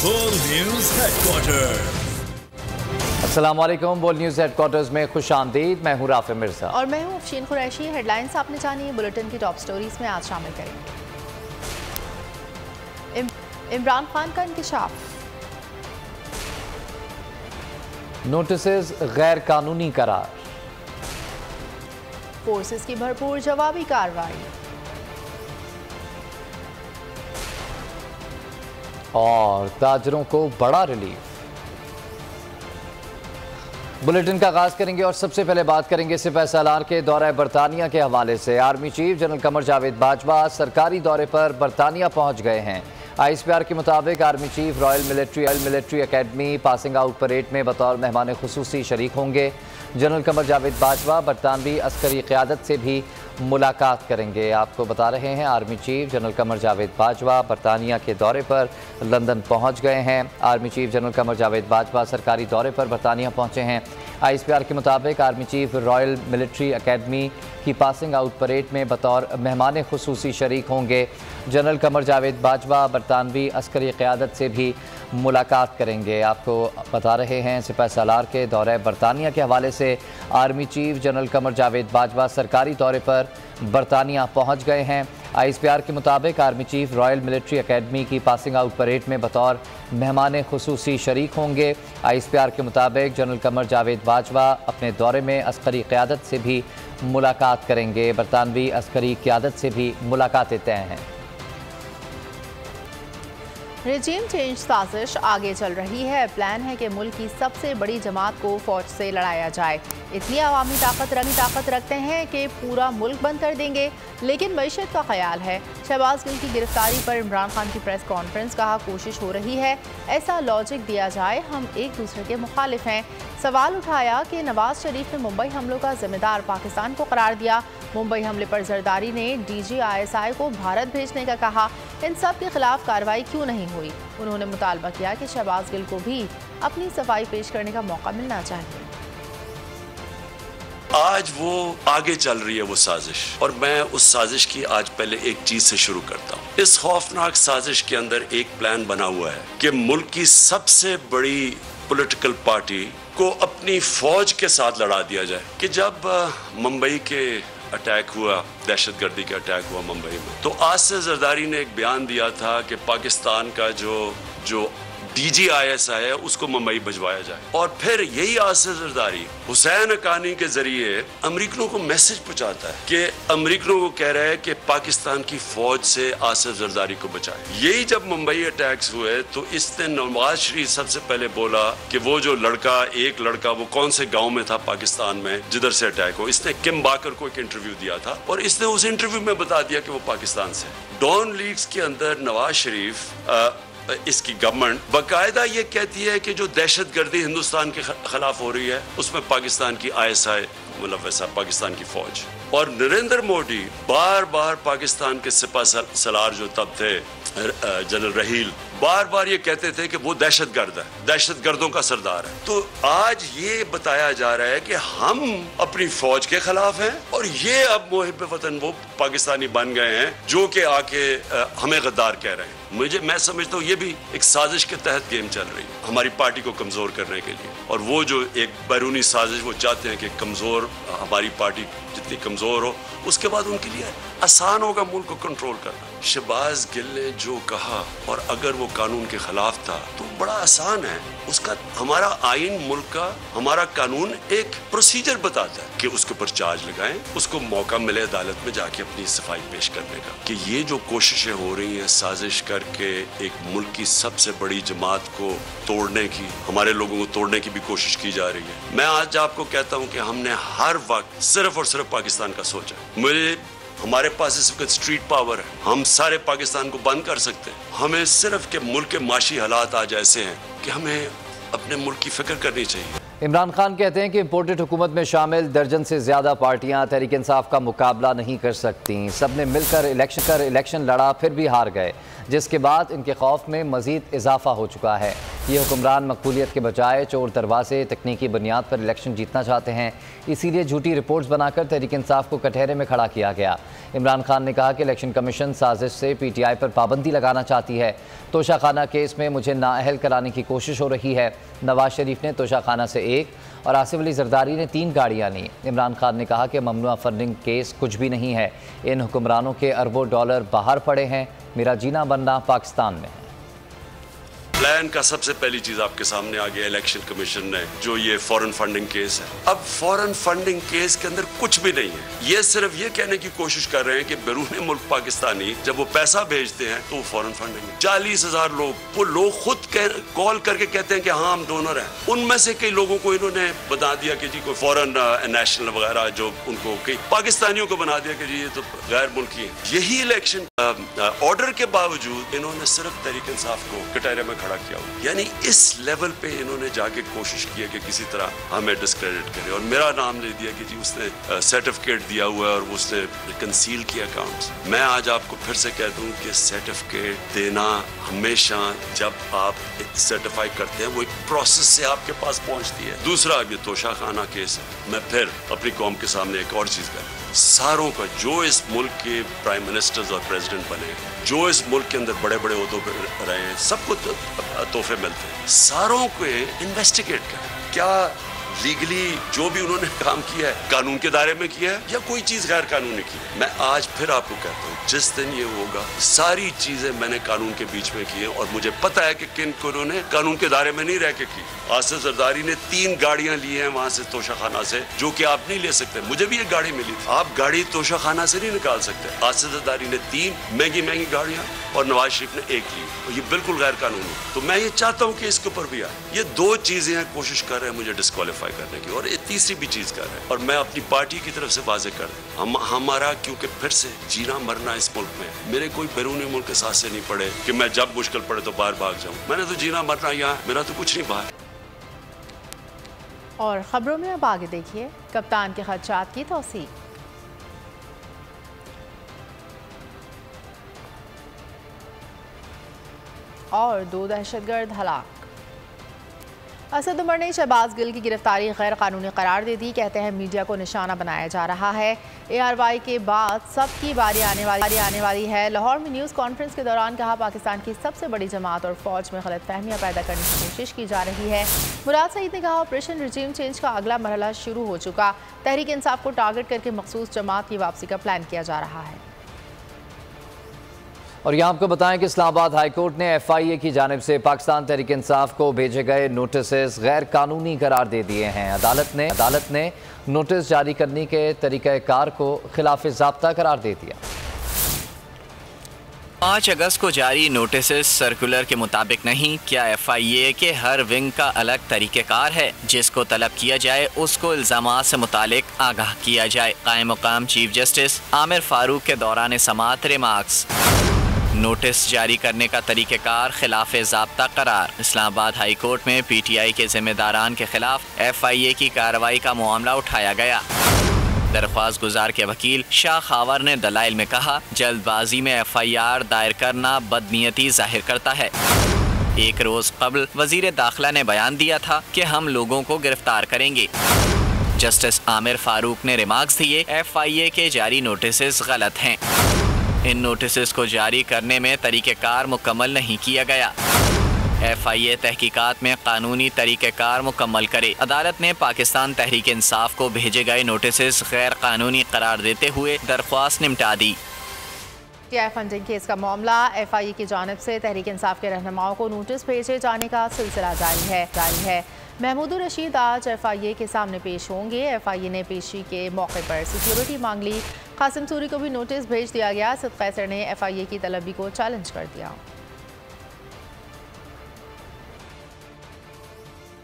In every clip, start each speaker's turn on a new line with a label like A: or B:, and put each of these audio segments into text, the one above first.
A: बोल news headquarter.
B: अस्सलाम वालेकुम। बोल न्यूज़ हेडक्वार्टर्स में खुश आमदीद। मैं हूँ राफे मिर्जा
C: और मैं हूँ अफशीन कुरैशी। हेडलाइंस आपने जानी, बुलेटिन की टॉप स्टोरीज में आज शामिल करेंगे। इमरान खान का इंकशाफ,
B: नोटिसेस गैर कानूनी करार,
C: फोर्सेस की भरपूर जवाबी कार्रवाई
B: और ताजरों को बड़ा रिलीफ। बुलेटिन का आगाज करेंगे और सबसे पहले बात करेंगे सिपह सालार के दौरे बरतानिया के हवाले से। Army chief general Qamar Javed Bajwa सरकारी दौरे पर बरतानिया पहुंच गए हैं। ISPR के मुताबिक army chief royal military academy passing out parade में बतौर मेहमान खुसूसी शरीक होंगे। जनरल कमर जावेद बाजवा बरतानवी अस्करी क़यादत से भी मुलाकात करेंगे। आपको बता रहे हैं army chief general Qamar Javed Bajwa बरतानिया के दौरे पर लंदन पहुंच गए हैं। Army chief general Qamar Javed Bajwa सरकारी दौरे पर बरतानिया पहुंचे हैं। ISPR के मुताबिक army chief royal military academy की पासिंग आउट परेड में बतौर मेहमान खुसूसी शरीक होंगे। जनरल कमर जावेद बाजवा बरतानवी अस्करी क़यादत से भी मुलाकात करेंगे। आपको बता रहे हैं सिपह सालार के दौरे बरतानिया के हवाले से army chief general Qamar Javed Bajwa सरकारी दौरे पर बरतानिया पहुंच गए हैं। ISPR के मुताबिक army chief royal military academy की पासिंग आउट परेड में बतौर मेहमान खुसूसी शरीक होंगे। ISPR के मुताबिक जनरल कमर जावेद बाजवा अपने दौरे में अस्करी क़यादत से भी मुलाकात करेंगे। बरतानवी अस्करी क़यादत से भी मुलाकातें तय हैं।
C: रेजिम चेंज साजिश आगे चल रही है। प्लान है कि मुल्क की सबसे बड़ी जमात को फौज से लड़ाया जाए। इतनी अवामी ताकत रखते हैं कि पूरा मुल्क बंद कर देंगे, लेकिन मईशत का ख्याल है। शहबाज गिल की गिरफ्तारी पर इमरान खान की प्रेस कॉन्फ्रेंस, कहा कोशिश हो रही है ऐसा लॉजिक दिया जाए हम एक दूसरे के मुखालिफ हैं। सवाल उठाया कि नवाज शरीफ ने मुंबई हमलों का जिम्मेदार पाकिस्तान को करार दिया। मुंबई हमले पर जरदारी ने DG ISI को भारत भेजने का कहा। इन सब के खिलाफ कार्रवाई क्यों नहीं हुई? उन्होंने मुतालबा किया कि शहबाज गिल को भी अपनी सफाई पेश करने का मौका मिलना चाहिए।
D: आज वो आगे चल रही है वो साजिश, और मैं उस साजिश की आज पहले एक चीज से शुरू करता हूँ। इस खौफनाक साजिश के अंदर एक प्लान बना हुआ है कि मुल्क की सबसे बड़ी पॉलिटिकल पार्टी को अपनी फौज के साथ लड़ा दिया जाए। कि जब मुंबई के अटैक हुआ, दहशतगर्दी का अटैक हुआ मुंबई में, तो आसिफ जरदारी ने एक बयान दिया था कि पाकिस्तान का जो DG ISI है उसको मुंबई भिजवाया जाए। और फिर यही आसिफ जरदारी हुसैन हक्कानी के जरिए अमरीकनों को मैसेज पहुंचाता है कि अमरीकनों को कह रहा है कि पाकिस्तान की फौज से आसिफ जरदारी को बचाए। यही जब मुंबई अटैक्स हुए तो इसने नवाज शरीफ सबसे पहले बोला कि वो जो एक लड़का वो कौन से गाँव में था पाकिस्तान में जिधर से अटैक हो, इसने किम बाकर को एक इंटरव्यू दिया था और इसने उस इंटरव्यू में बता दिया कि वो पाकिस्तान से। डॉन लीक्स के अंदर नवाज शरीफ इसकी गवर्नमेंट बाकायदा ये कहती है कि जो दहशतगर्दी हिंदुस्तान के खिलाफ हो रही है उसमें पाकिस्तान की ISI मतलब वैसा पाकिस्तान की फौज। और नरेंद्र मोदी बार बार पाकिस्तान के सिपह सलार जो तब थे जनरल रहील बार बार ये कहते थे कि वो दहशतगर्द है, दहशतगर्दों का सरदार है। तो आज ये बताया जा रहा है कि हम अपनी फौज के खिलाफ हैं और ये अब मुहिब वतन वो पाकिस्तानी बन गए हैं जो कि आके हमें गद्दार कह रहे हैं। मैं समझता हूँ ये भी एक साजिश के तहत गेम चल रही है हमारी पार्टी को कमजोर करने के लिए। और वो जो एक बैरूनी साजिश वो चाहते हैं कि कमजोर हमारी पार्टी जितनी कमजोर हो उसके बाद उनके लिए आसान होगा मुल्क को कंट्रोल करना। शहबाज गिल ने जो कहा और अगर वो कानून के खिलाफ था तो बड़ा आसान है उसका। हमारा आइन मुल्क का हमारा कानून एक प्रोसीजर बताता है कि उसके ऊपर चार्ज लगाएं, उसको मौका मिले अदालत में जाके अपनी सफाई पेश करने का। कि ये जो कोशिशें हो रही हैं साजिश करके एक मुल्क की सबसे बड़ी जमात को तोड़ने की, हमारे लोगों को तोड़ने की भी कोशिश की जा रही है। मैं आज आपको कहता हूँ कि हमने हर वक्त सिर्फ और सिर्फ पाकिस्तान का सोचा। हमारे पास इस वक्त स्ट्रीट पावर है, हम सारे पाकिस्तान को बंद कर सकते हैं। हमें सिर्फ के मुल्क के माशी हालात आज ऐसे हैं कि हमें अपने मुल्क की फिक्र करनी चाहिए।
B: इमरान खान कहते हैं कि इम्पोर्टेड हुकूमत में शामिल दर्जन से ज़्यादा पार्टियां तहरीक इंसाफ का मुकाबला नहीं कर सकती। सब ने मिलकर इलेक्शन लड़ा फिर भी हार गए। जिसके बाद इनके खौफ में मज़ीद इजाफा हो चुका है। ये हुक्मरान मकबूलियत के बजाय चोर दरवाजे तकनीकी बुनियाद पर इलेक्शन जीतना चाहते हैं, इसीलिए झूठी रिपोर्ट्स बनाकर तहरीक इंसाफ को कटहरे में खड़ा किया गया। इमरान खान ने कहा कि इलेक्शन कमीशन साजिश से PTI पर पाबंदी लगाना चाहती है। तोशाखाना केस में मुझे नाअहल कराने की कोशिश हो रही है। नवाज शरीफ ने तोशाखाना से 1 और आसिफ अली जरदारी ने 3 गाड़ियाँ लीं। इमरान खान ने कहा कि ममनुआ फंडिंग केस कुछ भी नहीं है, इन हुक्मरानों के अरबों डॉलर बाहर पड़े हैं, मेरा जीना बनना पाकिस्तान में है।
D: प्लान का सबसे पहली चीज आपके सामने आ गया इलेक्शन कमीशन ने, जो ये फॉरेन फंडिंग केस है। अब फॉरेन फंडिंग केस के अंदर कुछ भी नहीं है। ये सिर्फ ये कहने की कोशिश कर रहे हैं कि बैरून मुल्क पाकिस्तानी जब वो पैसा भेजते हैं तो वो फॉरेन फंडिंग है। 40,000 लोग, वो लोग खुद कॉल करके कहते हैं कि हाँ हम डोनर हैं। उनमें से कई लोगों को इन्होंने बता दिया कि जी कोई फॉरेन नेशनल वगैरह, जो उनको कई पाकिस्तानियों को बना दिया कि जी ये तो गैर मुल्की है। यही इलेक्शन ऑर्डर के बावजूद इन्होंने सिर्फ तहरीक इंसाफ को कटहरे में खड़ा किया। यानी इस लेवल पे इन्होंने जाके कोशिश की है कि किसी तरह हमें डिस्क्रेडिट करें, और मेरा नाम ले दिया कि जी उसने सर्टिफिकेट दिया हुआ है और उसने कंसील किया अकाउंट्स। मैं आज आपको फिर से कह दूं कि सर्टिफिकेट देना हमेशा, जब आप सर्टिफाई करते हैं, वो एक प्रोसेस से आपके पास पहुंचती है। दूसरा, अब ये तोशाखाना केस है। मैं फिर अपनी कौम के सामने एक और चीज कर, सारों का जो इस मुल्क के प्राइम मिनिस्टर्स और प्रेसिडेंट बने, जो इस मुल्क के अंदर बड़े बड़े ओहदों पर रहे हैं, सबको तोहफे मिलते हैं। सारों को इन्वेस्टिगेट करें, क्या लीगली जो भी उन्होंने काम किया है कानून के दायरे में किया है या कोई चीज गैर कानूनी की है। मैं आज फिर आपको कहता हूँ, जिस दिन ये होगा, सारी चीजें मैंने कानून के बीच में की है और मुझे पता है कि किन को उन्होंने कानून के दायरे में नहीं रह के की। आसिफ जरदारी ने 3 गाड़ियां ली हैं वहां से तोशाखाना से, जो कि आप नहीं ले सकते। मुझे भी एक गाड़ी मिली थी, आप गाड़ी तोशाखाना से नहीं निकाल सकते। आसिफ जरदारी ने 3 महंगी गाड़ियां और नवाज शरीफ ने 1 ली, और ये बिल्कुल गैर कानूनी। तो मैं ये चाहता हूँ कि इसके ऊपर भी आए। ये 2 चीजें हैं, कोशिश कर रहे हैं मुझे डिस्क्वालीफाई करने की, और एक तीसरी भी चीज कर रहे हैं। और मैं अपनी पार्टी की तरफ से वाजे कर दूं, हमारा क्योंकि फिर से जीना मरना इस मुल्क में, मेरे कोई बैरूनी मुल्क के साथ से नहीं पड़े कि मैं जब मुश्किल पड़े तो बाहर भाग जाऊं। मैंने तो जीना मरना यहाँ, मेरा तो कुछ नहीं बाहर।
C: और खबरों में अब आगे देखिए, कप्तान के खदशात की तौसीक। और 2 दहशतगर्द हलाक। असद उमर ने शहबाज गिल की गिरफ्तारी गैर कानूनी करार दे दी। कहते हैं मीडिया को निशाना बनाया जा रहा है। ARY के बाद सबकी बारी आने वाली है। लाहौर में न्यूज़ कॉन्फ्रेंस के दौरान कहा, पाकिस्तान की सबसे बड़ी जमात और फौज में गलतफहमियां पैदा करने की कोशिश की जा रही है। मुराद सईद ने कहा, ऑपरेशन रिजीम चेंज का अगला मरहला शुरू हो चुका। तहरीक इंसाफ को टारगेट करके मखसूस जमात की वापसी का प्लान किया जा रहा है।
B: और यहाँ आपको बताएं कि इस्लामाबाद हाई कोर्ट ने FIA की जानिब से पाकिस्तान तहरीक इंसाफ को भेजे गए नोटिस गैर कानूनी करार दे दिए हैं। अदालत ने नोटिस जारी करने के तरीक़ाकार को खिलाफ ज़ाब्ता करार दे दिया।
E: 5 अगस्त को जारी नोटिस सर्कुलर के मुताबिक नहीं, क्या FIA के हर विंग का अलग तरीक़ेकार है। जिसको तलब किया जाए उसको इल्ज़ामात से मुतालिक आगाह किया जाए। कायम मुकाम चीफ जस्टिस आमिर फारूक के दौरान समाअत रिमार्क्स। नोटिस जारी करने का तरीक़ेकार खिलाफ ज़ाब्ता करार। इस्लामाबाद हाई कोर्ट में PTI के जिम्मेदारान के खिलाफ FIA की कार्रवाई का मामला उठाया गया। दरख्वास्त गुजार के वकील शाह खावर ने दलाइल में कहा, जल्दबाजी में FIR दायर करना बदनीयती जाहिर करता है। 1 रोज़ कबल वज़ीर दाखिला ने बयान दिया था कि हम लोगों को गिरफ्तार करेंगे। जस्टिस आमिर फारूक ने रिमार्क्स दिए, FIA के जारी नोटिस गलत हैं। इन नोटिस को जारी करने में तरीक़ेकार मुकम्मल नहीं किया गया। FIA तहकीकात में कानूनी तरीक़ेकार मुकम्मल करे। अदालत ने पाकिस्तान तहरीक इंसाफ को भेजे गए नोटिस गैर कानूनी करार देते हुए दरख्वास्त निपटा दी।
C: PTI फंडिंग केस का मामला, FIA की जानिब से तहरीक इंसाफ के रहनुमाओं को नोटिस भेजे जाने का सिलसिला जारी है। महमूद रशीद आज FIA के सामने पेश होंगे। FIA ने पेशी के मौके पर सिक्योरिटी मांग ली। कासिम सूरी को भी नोटिस भेज दिया गया। सद कैसर ने FIA की तलबी को चैलेंज कर दिया।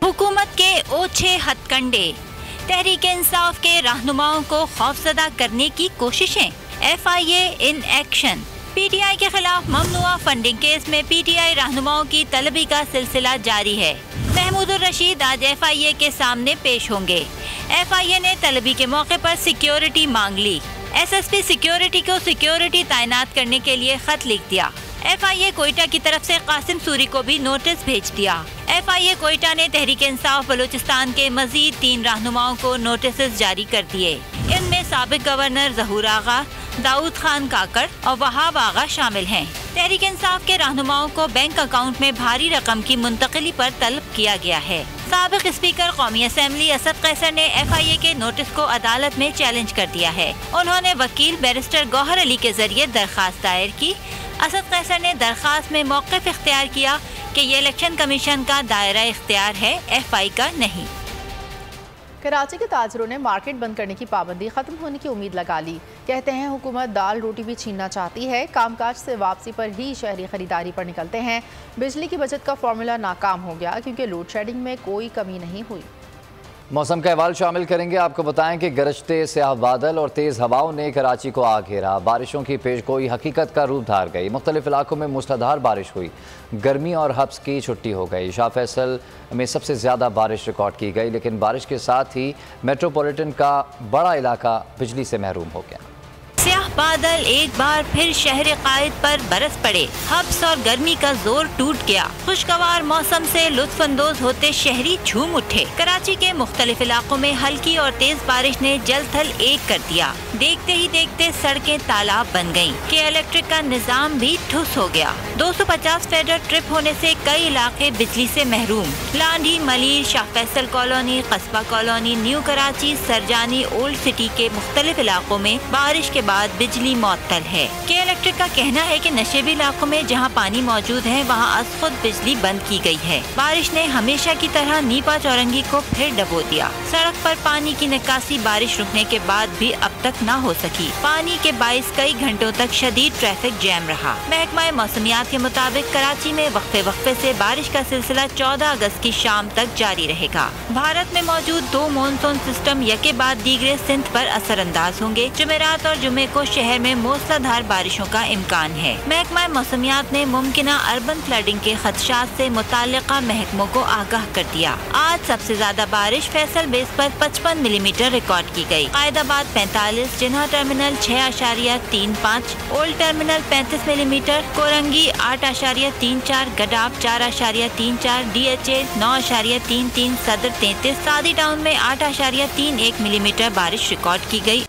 F: हुकूमत के ओछे हथकंडे, तहरीक इंसाफ के रहनुमाओं को खौफजदा करने की कोशिशें। FIA in action. PTI के खिलाफ ममनुआ फंडिंग केस में PTI रहनुमाओं की तलबी का सिलसिला जारी है। महमूद रशीद आज FIA के सामने पेश होंगे। FIA ने तलबी के मौके पर सिक्योरिटी मांग ली। SSP सिक्योरिटी को सिक्योरिटी तैनात करने के लिए खत लिख दिया। FIA कोयटा की तरफ से कासिम सूरी को भी नोटिस भेज दिया। FIA कोयटा ने तहरीक इंसाफ बलूचिस्तान के मजीद 3 रहनुमाओं को नोटिस जारी कर दिए। इनमें साबिक गवर्नर ज़हूर आगा, दाऊद खान काकड़ और वहाब आगा शामिल हैं। तहरीक इंसाफ के रहनुमाओं को बैंक अकाउंट में भारी रकम की मुंतकिली पर तलब किया गया है। साबिक स्पीकर कौमी असेंबली असद कैसर ने FIA के नोटिस को अदालत में चैलेंज कर दिया है। उन्होंने वकील बैरिस्टर गौहर अली के जरिए दरखास्त दायर की। असद कैसर ने दरखास्त में मौक़िफ़ इख्तियार किया कि ये इलेक्शन कमीशन का दायरा इख्तियार है, FI का नहीं।
C: कराची के ताजरों ने मार्केट बंद करने की पाबंदी खत्म होने की उम्मीद लगा ली। कहते हैं हुकूमत दाल रोटी भी छीनना चाहती है। कामकाज से वापसी पर ही शहरी खरीदारी पर निकलते हैं। बिजली की बचत का फॉर्मूला नाकाम हो गया क्योंकि लोड शेडिंग में कोई कमी नहीं हुई।
B: मौसम का अहवाल शामिल करेंगे। आपको बताएं कि गरजते स्याह बादल और तेज़ हवाओं ने कराची को आ घेरा। बारिशों की पेशगोई हकीकत का रूप धार गई। मुख्तलिफ इलाकों में मूसलाधार बारिश हुई। गर्मी और हब्स की छुट्टी हो गई। शाह फैसल में सबसे ज़्यादा बारिश रिकॉर्ड की गई, लेकिन बारिश के साथ ही मेट्रोपॉलिटन का बड़ा इलाका बिजली से महरूम हो गया।
F: स्याह बादल एक बार फिर शहर कायद पर बरस पड़े। हब्स और गर्मी का जोर टूट गया। खुशगवार मौसम से लुत्फअंदोज होते शहरी झूम उठे। कराची के मुख्तलिफ इलाकों में हल्की और तेज बारिश ने जल थल एक कर दिया। देखते ही देखते सड़कें तालाब बन गयीं कि इलेक्ट्रिक का निजाम भी ठुस हो गया। 250 फेडर ट्रिप होने से कई इलाके बिजली से महरूम। लांडी, मलीर, शाह फैसल कॉलोनी, कस्बा colony, new Karachi, Sarjani, old city के मुख्तलिफ इलाकों में बारिश के बाद बिजली मअतल है। के इलेक्ट्रिक का कहना है कि नशेबी इलाकों में जहां पानी मौजूद है वहां अज खुद बिजली बंद की गई है। बारिश ने हमेशा की तरह नीपा चौरंगी को फिर डबो दिया। सड़क पर पानी की निकासी बारिश रुकने के बाद भी अब तक न हो सकी। पानी के बाइस कई घंटों तक शदीद ट्रैफिक जैम रहा। महकमा मौसमियात के मुताबिक कराची में वक्फे वक्फे से बारिश का सिलसिला 14 अगस्त की शाम तक जारी रहेगा। भारत में मौजूद 2 मानसून सिस्टम यके बाद दीगरे सिंध पर असर अंदाज होंगे। जुमेरात और जुमे को शहर में मूसलाधार बारिशों का इम्कान है। महकमा मौसमियात ने मुमकिना अर्बन फ्लडिंग के खदशात से मुताल्लिका महकमों को आगाह कर दिया। आज सबसे ज्यादा बारिश फैसल बेस पर 55 मिलीमीटर रिकॉर्ड की गई। कायदाबाद 45, जिन्हा terminal 6.35, old terminal 35 millimetre, Korangi 8.34, गडाब 4.34, DHA 9.33, सदर 33, सादी टाउन में 8.31 मिलीमीटर बारिश रिकॉर्ड की गई।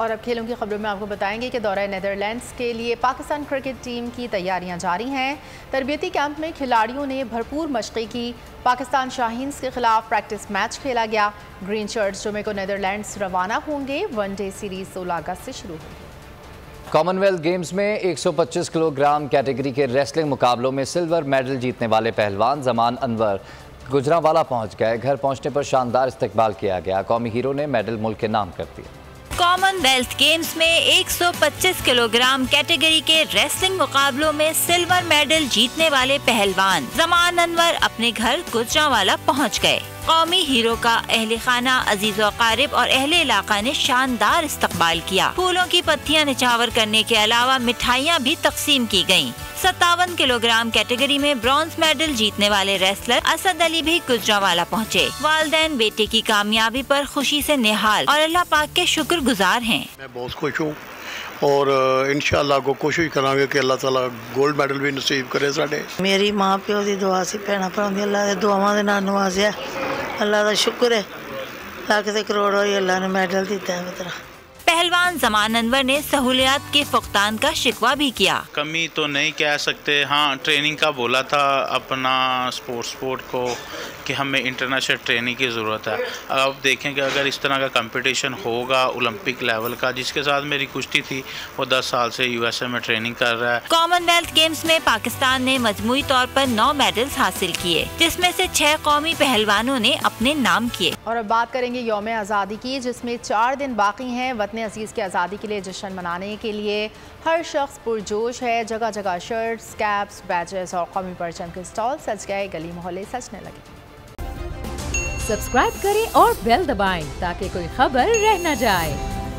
C: और अब खेलों की खबरों में आपको बताएंगे कि दौरा नीदरलैंड्स के लिए पाकिस्तान क्रिकेट टीम की तैयारियां जारी हैं। तरबियती कैंप में खिलाड़ियों ने भरपूर मशक़ी की। पाकिस्तान शाहीन्स के खिलाफ प्रैक्टिस मैच खेला गया। ग्रीन शर्ट्स जुमे को नीदरलैंड्स रवाना होंगे। वनडे सीरीज 16 अगस्त से शुरू होगी।
B: कॉमनवेल्थ गेम्स में 125 किलोग्राम कैटेगरी के रेसलिंग मुकाबलों में सिल्वर मेडल जीतने वाले पहलवान जमान अनवर गुजरांवाला पहुंच गए। घर पहुंचने पर शानदार इस्तकबाल किया गया। कौमी हीरो ने मेडल मुल्क के नाम कर दिया।
F: कॉमनवेल्थ गेम्स में 125 किलोग्राम कैटेगरी के रेसलिंग मुकाबलों में सिल्वर मेडल जीतने वाले पहलवान जमान अनवर अपने घर गुजरांवाला पहुंच गए। कौमी हीरो का अहले खाना, अजीज व कारिब और अहले इलाका ने शानदार इस्तकबाल किया। फूलों की पत्तियां निछावर करने के अलावा मिठाइयां भी तकसीम की गयीं। 57 किलोग्राम कैटेगरी में ब्रॉन्ज मेडल जीतने वाले रेसलर असद अली भी गुजरांवाला पहुंचे। वालिदैन बेटे की कामयाबी पर खुशी से निहाल और अल्लाह पाक के शुक्रगुजार हैं।
G: मैं बहुत खुश हूँ और इंशाअल्लाह को कोशिश करांगे कि अल्लाह ताला गोल्ड मेडल भी नसीब करे साडे।
H: मेरी माँ प्यो की दुआ सी, भैन भरा दी अल्लाह दे दुआवां दे नाल नवाज़िया। अल्लाह का शुक्र है, लाख ते करोड़ होई अल्लाह ने मेडल दिता है। बेतरा
F: पहलवान जमान अनवर ने सहूलियात के फुकतान का शिकवा भी किया।
I: कमी तो नहीं कह सकते, हाँ ट्रेनिंग का बोला था अपना स्पोर्ट को कि हमें इंटरनेशनल ट्रेनिंग की ज़रूरत है। अब देखें कि अगर इस तरह का कंपटीशन होगा ओलंपिक लेवल का, जिसके साथ मेरी कुश्ती थी, वो 10 साल से USA में ट्रेनिंग कर रहा है।
F: कॉमनवेल्थ गेम्स में पाकिस्तान ने मजमूई तौर पर 9 मेडल्स हासिल किए, जिसमें से 6 कौमी पहलवानों ने अपने नाम किए।
C: और अब बात करेंगे यौम आज़ादी की, जिसमें 4 दिन बाकी हैं। वतन अजीज़ की आज़ादी के लिए जश्न मनाने के लिए हर शख्स पुरजोश है। जगह जगह शर्ट्स, कैप्स, बैजेस और कौमी परचम के स्टॉल सज गए। गली मोहल्ले सजने लगे।
J: सब्सक्राइब करें और बेल दबाएं ताकि कोई खबर रह न जाए।